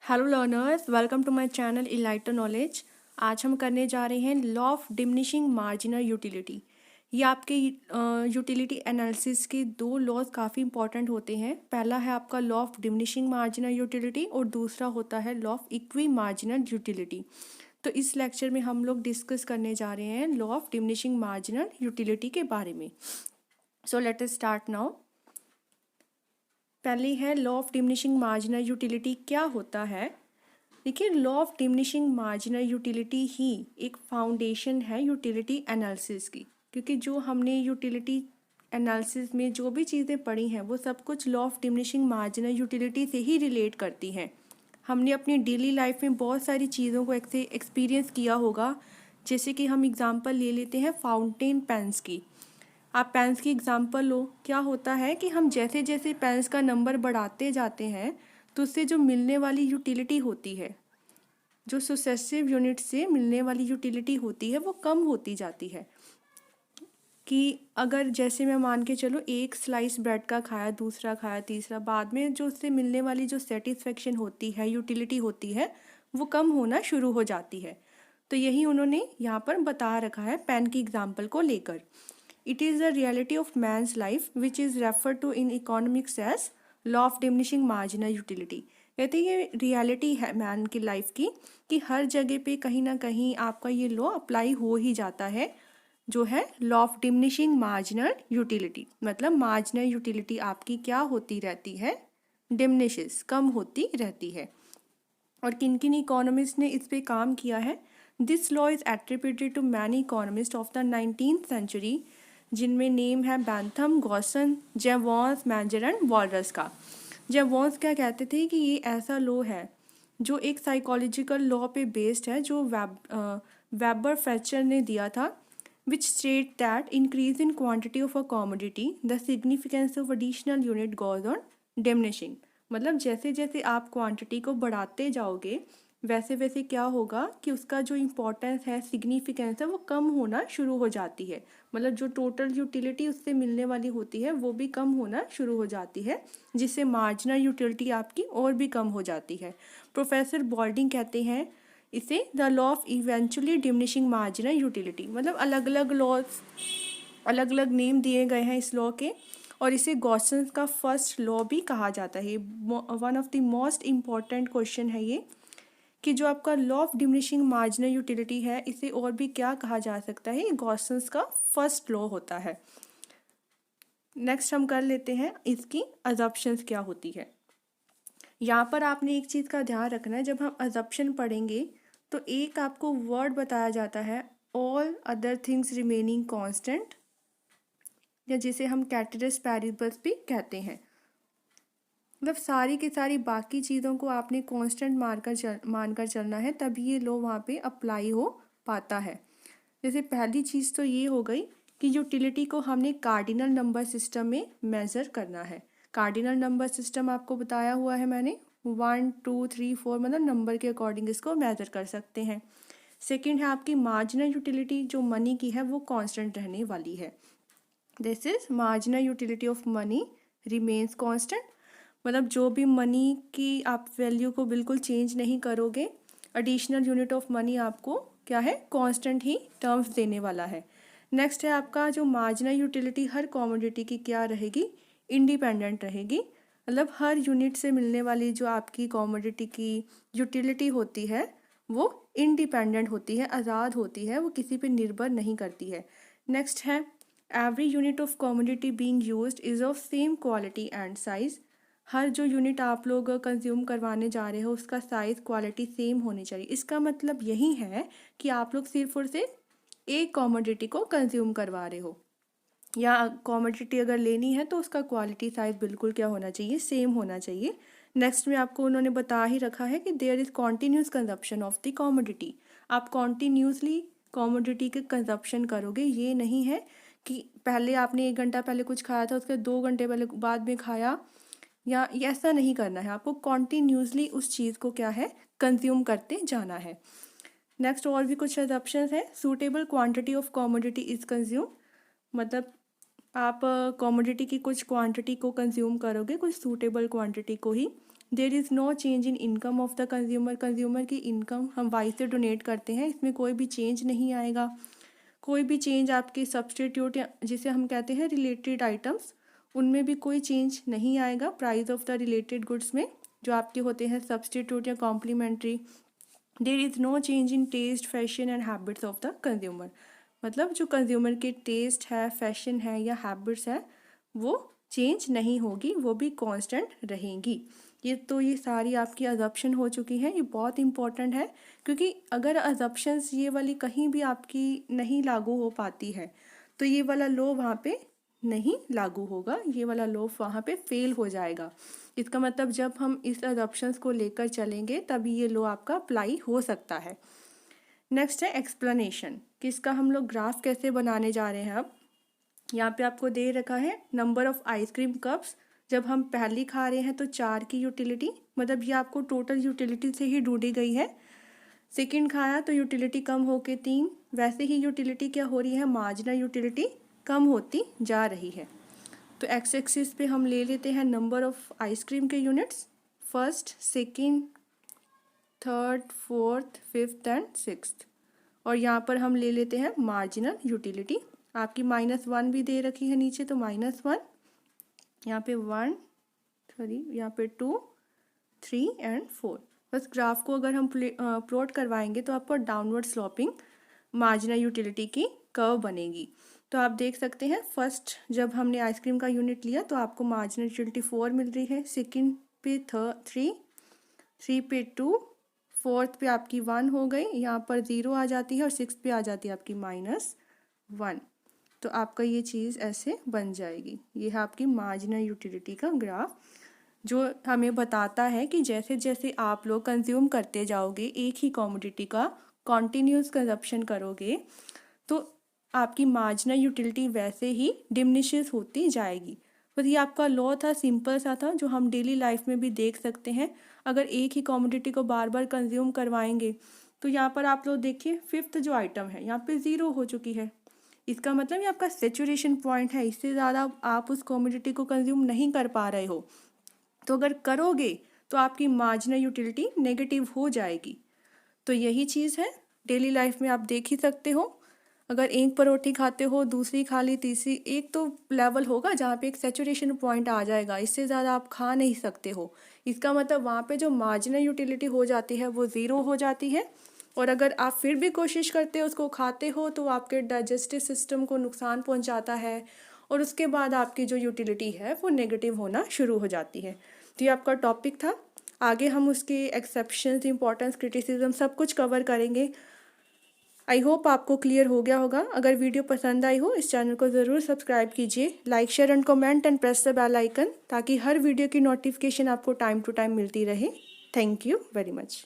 Hello learners, welcome to my channel Elighter Knowledge. आज हम करने जा रहे हैं law of diminishing marginal utility. ये आपके यूटिलिटी एनालिसिस के दो लॉज काफ़ी इंपॉर्टेंट होते हैं। पहला है आपका law of diminishing marginal utility और दूसरा होता है law of equi marginal utility. तो इस लेक्चर में हम लोग डिस्कस करने जा रहे हैं law of diminishing marginal utility के बारे में। So let us start now. पहले है law of diminishing marginal utility क्या होता है। देखिए, law of diminishing marginal utility ही एक फाउंडेशन है यूटिलिटी एनालिसिस की, क्योंकि जो हमने यूटिलिटी एनालिसिस में जो भी चीज़ें पढ़ी हैं वो सब कुछ law of diminishing marginal utility से ही रिलेट करती हैं। हमने अपनी डेली लाइफ में बहुत सारी चीज़ों को एक्सपीरियंस किया होगा। जैसे कि हम एग्जांपल ले लेते हैं फाउंटेन पेन्स की। आप पेन्स की एग्जांपल लो, क्या होता है कि हम जैसे जैसे पेन्स का नंबर बढ़ाते जाते हैं तो उससे जो मिलने वाली यूटिलिटी होती है, जो सुसेसिव यूनिट से मिलने वाली यूटिलिटी होती है वो कम होती जाती है। कि अगर जैसे मैं मान के चलो एक स्लाइस ब्रेड का खाया, दूसरा खाया, तीसरा, बाद में जो उससे मिलने वाली जो सेटिस्फेक्शन होती है, यूटिलिटी होती है, वो कम होना शुरू हो जाती है। तो यही उन्होंने यहाँ पर बता रखा है पेन की एग्जाम्पल को लेकर। It is the reality of man's life which is refer to in economics as law of diminishing marginal utility. कहते हैं ये रियलिटी है मैन की लाइफ की, कि हर जगह पे कहीं ना कहीं आपका ये लॉ अप्लाई हो ही जाता है, जो है law of diminishing marginal utility. मतलब मार्जिनल यूटिलिटी आपकी क्या होती रहती है, डिमिनिशेस, कम होती रहती है। और किन किन इकोनॉमिस्ट ने इस पे काम किया है। This law is attributed to many economist of the 19th century, जिनमें नेम है Bentham, Gossen, Jevons, Menger and Walras का। जेवॉन्स क्या कहते थे कि ये ऐसा लॉ है जो एक साइकोलॉजिकल लॉ पे बेस्ड है, जो वेबर फ्रेचर ने दिया था, which state that increase in quantity of a commodity, the significance of additional unit goes on diminishing। मतलब जैसे जैसे आप क्वांटिटी को बढ़ाते जाओगे वैसे वैसे क्या होगा कि उसका जो इम्पोर्टेंस है, सिग्निफिकेंस है, वो कम होना शुरू हो जाती है। मतलब जो टोटल यूटिलिटी उससे मिलने वाली होती है वो भी कम होना शुरू हो जाती है, जिससे मार्जिनल यूटिलिटी आपकी और भी कम हो जाती है। प्रोफेसर बॉल्डिंग कहते हैं इसे the law of eventually diminishing marginal utility. मतलब अलग अलग लॉज, अलग अलग नेम दिए गए हैं इस लॉ के, और इसे गॉसन का फर्स्ट लॉ भी कहा जाता है। One of the most important question है ये, कि जो आपका law of diminishing marginal utility है इसे और भी क्या कहा जा सकता है, गॉसन का फर्स्ट लॉ होता है। नेक्स्ट हम कर लेते हैं इसकी अजम्पशंस क्या होती है। यहाँ पर आपने एक चीज़ का ध्यान रखना है, जब हम अजम्पशन पढ़ेंगे तो एक आपको वर्ड बताया जाता है all other things remaining constant, या जिसे हम कैटेगरीज पैरिबल्स भी कहते हैं। मतलब सारी की सारी बाकी चीज़ों को आपने कांस्टेंट मानकर चलना है, तभी ये लॉ वहाँ पे अप्लाई हो पाता है। जैसे पहली चीज़ तो ये हो गई कि यूटिलिटी को हमने कार्डिनल नंबर सिस्टम में मेज़र करना है। कार्डिनल नंबर सिस्टम आपको बताया हुआ है मैंने, 1 2 3 4, मतलब नंबर के अकॉर्डिंग इसको मेज़र कर सकते हैं। सेकंड है आपकी मार्जिनल यूटिलिटी, जो मनी की है वो कांस्टेंट रहने वाली है। This is marginal utility of money remains constant. मतलब जो भी मनी की आप वैल्यू को बिल्कुल चेंज नहीं करोगे, एडिशनल यूनिट ऑफ मनी आपको क्या है, कांस्टेंट ही टर्म्स देने वाला है। नेक्स्ट है आपका जो मार्जिनल यूटिलिटी हर कमोडिटी की क्या रहेगी, इंडिपेंडेंट रहेगी। मतलब हर यूनिट से मिलने वाली जो आपकी कमोडिटी की यूटिलिटी होती है वो इंडिपेंडेंट होती है, आज़ाद होती है, वो किसी पे निर्भर नहीं करती है। नेक्स्ट है every unit of commodity being used is of same quality and size. हर जो यूनिट आप लोग कंज्यूम करवाने जा रहे हो उसका साइज़, क्वालिटी सेम होनी चाहिए। इसका मतलब यही है कि आप लोग सिर्फ और सिर्फ एक कमोडिटी को कंज्यूम करवा रहे हो, या कमोडिटी अगर लेनी है तो उसका क्वालिटी साइज बिल्कुल क्या होना चाहिए, सेम होना चाहिए। नेक्स्ट में आपको उन्होंने बता ही रखा है कि there is continuous consumption of the commodity. आप कॉन्टीन्यूसली कमोडिटी के कंजप्शन करोगे, ये नहीं है कि पहले आपने 1 घंटा पहले कुछ खाया था उसके 2 घंटे पहले बाद में खाया, या ये ऐसा नहीं करना है। आपको कॉन्टीन्यूसली उस चीज़ को क्या है, कंज्यूम करते जाना है। नेक्स्ट और भी कुछ ऑप्शन है। Suitable quantity of commodity is consume. मतलब आप कमोडिटी की कुछ क्वांटिटी को कंज्यूम करोगे, कुछ सूटेबल क्वांटिटी को ही। There is no change in income of the consumer, consumer की इनकम हम वाई से डोनेट करते हैं, इसमें कोई भी चेंज नहीं आएगा। कोई भी चेंज आपके सब्सटीट्यूट या जिसे हम कहते हैं रिलेटेड आइटम्स, उनमें भी कोई चेंज नहीं आएगा price of the related goods में, जो आपके होते हैं सब्सटीट्यूट या complementary. There is no change in taste, fashion and habits of the consumer, मतलब जो कंज्यूमर के टेस्ट है, फैशन है या हैबिट्स है, वो चेंज नहीं होगी, वो भी कांस्टेंट रहेंगी। ये सारी आपकी अजम्पशन हो चुकी है। ये बहुत इंपॉर्टेंट है, क्योंकि अगर अजम्पशंस ये वाली कहीं भी आपकी नहीं लागू हो पाती है तो ये वाला लॉ वहाँ पे नहीं लागू होगा, ये वाला लॉ वहाँ पे फेल हो जाएगा। इसका मतलब जब हम इस अजम्पशंस को लेकर चलेंगे तभी ये लॉ आपका अप्लाई हो सकता है। नेक्स्ट है एक्सप्लेनेशन, कि इसका हम लोग ग्राफ कैसे बनाने जा रहे हैं। अब यहाँ पे आपको दे रखा है नंबर ऑफ आइसक्रीम कप्स, जब हम पहली खा रहे हैं तो 4 की यूटिलिटी, मतलब ये आपको टोटल यूटिलिटी से ही ढूंढी गई है। सेकंड खाया तो यूटिलिटी कम होके 3, वैसे ही यूटिलिटी क्या हो रही है, मार्जिनल यूटिलिटी कम होती जा रही है। तो एक्स एक्सिस पे हम ले लेते हैं नंबर ऑफ आइसक्रीम के units, first, second, third, fourth, fifth and sixth, और यहाँ पर हम ले लेते हैं मार्जिनल यूटिलिटी। आपकी -1 भी दे रखी है नीचे, तो -1, यहाँ पे 1, 3, यहाँ पे 2, 3 एंड 4। बस ग्राफ को अगर हम प्लॉट करवाएंगे तो आपको डाउनवर्ड स्लोपिंग मार्जिनल यूटिलिटी की कर्व बनेगी। तो आप देख सकते हैं फर्स्ट जब हमने आइसक्रीम का यूनिट लिया तो आपको मार्जिनल यूटिलिटी 4 मिल रही है, सेकंड पे 3, 3 पे 2, फोर्थ पे आपकी 1 हो गई, यहाँ पर 0 आ जाती है, और 6 पे आ जाती है आपकी -1। तो आपका ये चीज़ ऐसे बन जाएगी। ये है आपकी मार्जिनल यूटिलिटी का ग्राफ, जो हमें बताता है कि जैसे जैसे आप लोग कंज्यूम करते जाओगे एक ही कमोडिटी का, कॉन्टीन्यूस कंजप्शन करोगे, तो आपकी मार्जिनल यूटिलिटी वैसे ही डिमिनिशेस होती जाएगी। बस ये आपका लॉ था, सिंपल सा था, जो हम डेली लाइफ में भी देख सकते हैं। अगर एक ही कमोडिटी को बार बार कंज्यूम करवाएंगे तो यहाँ पर आप लोग देखिए फिफ्थ जो आइटम है यहाँ पे 0 हो चुकी है। इसका मतलब ये आपका सेचुरेशन पॉइंट है, इससे ज़्यादा आप उस कमोडिटी को कंज्यूम नहीं कर पा रहे हो। तो अगर करोगे तो आपकी मार्जिनल यूटिलिटी नेगेटिव हो जाएगी। तो यही चीज़ है डेली लाइफ में, आप देख ही सकते हो। अगर एक परोठी खाते हो, दूसरी खा ली, तीसरी, एक तो लेवल होगा जहाँ पे एक सेचुरेशन पॉइंट आ जाएगा, इससे ज़्यादा आप खा नहीं सकते हो। इसका मतलब वहाँ पे जो मार्जिनल यूटिलिटी हो जाती है वो 0 हो जाती है। और अगर आप फिर भी कोशिश करते हो, उसको खाते हो, तो आपके डाइजेस्टिव सिस्टम को नुकसान पहुँचाता है, और उसके बाद आपकी जो यूटिलिटी है वो नेगेटिव होना शुरू हो जाती है। तो ये आपका टॉपिक था। आगे हम उसके एक्सेप्शंस, इंपॉर्टेंस, क्रिटिसिज्म सब कुछ कवर करेंगे। आई होप आपको क्लियर हो गया होगा। अगर वीडियो पसंद आई हो इस चैनल को ज़रूर सब्सक्राइब कीजिए, like, share and comment and press the bell icon, ताकि हर वीडियो की नोटिफिकेशन आपको टाइम टू टाइम मिलती रहे। Thank you very much.